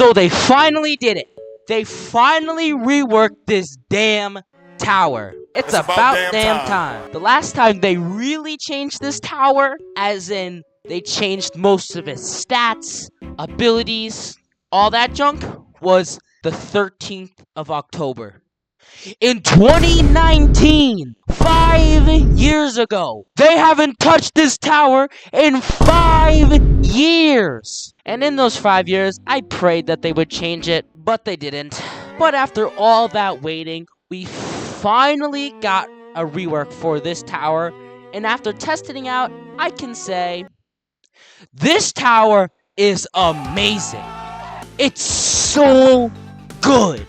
So they finally did it. They finally reworked this damn tower. It's about damn time. The last time they really changed this tower, as in they changed most of its stats, abilities, all that junk, was the 13th of October. In 2019, 5 years ago, they haven't touched this tower in 5 years. And in those 5 years, I prayed that they would change it, but they didn't. But after all that waiting, we finally got a rework for this tower. And after testing it out, I can say, this tower is amazing. It's so good.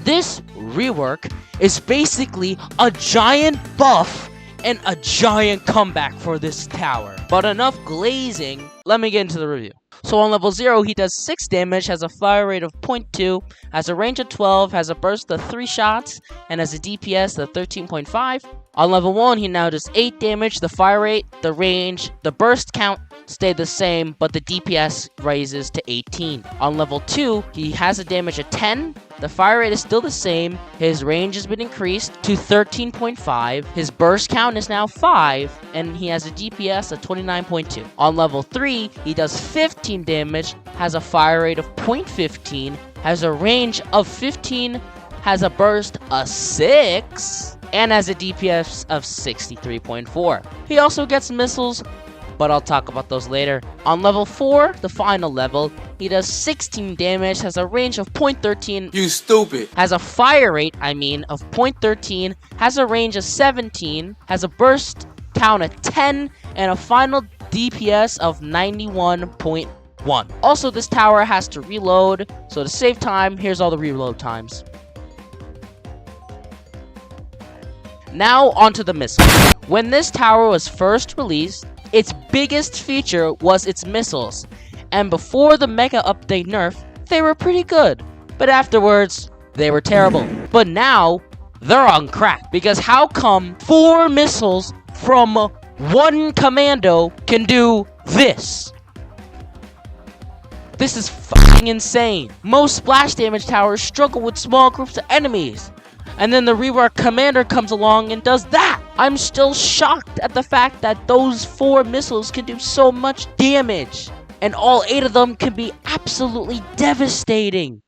This rework is basically a giant buff and a giant comeback for this tower. But enough glazing, let me get into the review. So on level 0, he does 6 damage, has a fire rate of 0.2, has a range of 12, has a burst of 3 shots, and has a DPS of 13.5. On level 1, he now does 8 damage, the fire rate, the range, the burst count stay the same, but the DPS raises to 18. On level 2, he has a damage of 10, the fire rate is still the same, his range has been increased to 13.5, his burst count is now 5, and he has a DPS of 29.2. On level 3, he does 15 damage, has a fire rate of 0.15, has a range of 15, has a burst of 6, and has a DPS of 63.4. He also gets missiles, but I'll talk about those later. On level 4, the final level, he does 16 damage, has a range of 0.13. You stupid. Has a fire rate, of 0.13, has a range of 17, has a burst count of 10, and a final DPS of 91.1. Also, this tower has to reload, so to save time, here's all the reload times. Now, onto the missiles. When this tower was first released, its biggest feature was its missiles, and before the Mega Update nerf, they were pretty good, but afterwards, they were terrible. But now, they're on crack, because how come 4 missiles from 1 Commando can do this? This is fucking insane. Most splash damage towers struggle with small groups of enemies, and then the rework Commander comes along and does that. I'm still shocked at the fact that those 4 missiles can do so much damage, and all 8 of them can be absolutely devastating.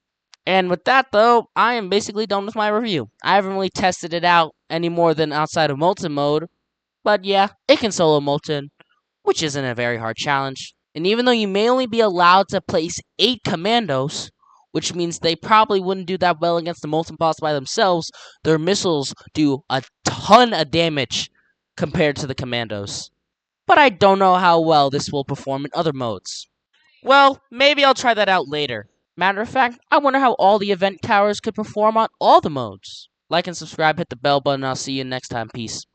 And with that though, I am basically done with my review. I haven't really tested it out any more than outside of Molten mode, but yeah, it can solo Molten, which isn't a very hard challenge. And even though you may only be allowed to place 8 Commandos, which means they probably wouldn't do that well against the Molten boss by themselves, their missiles do a ton of damage compared to the Commandos. But I don't know how well this will perform in other modes. Well, maybe I'll try that out later. Matter of fact, I wonder how all the event towers could perform on all the modes. Like and subscribe, hit the bell button, I'll see you next time. Peace.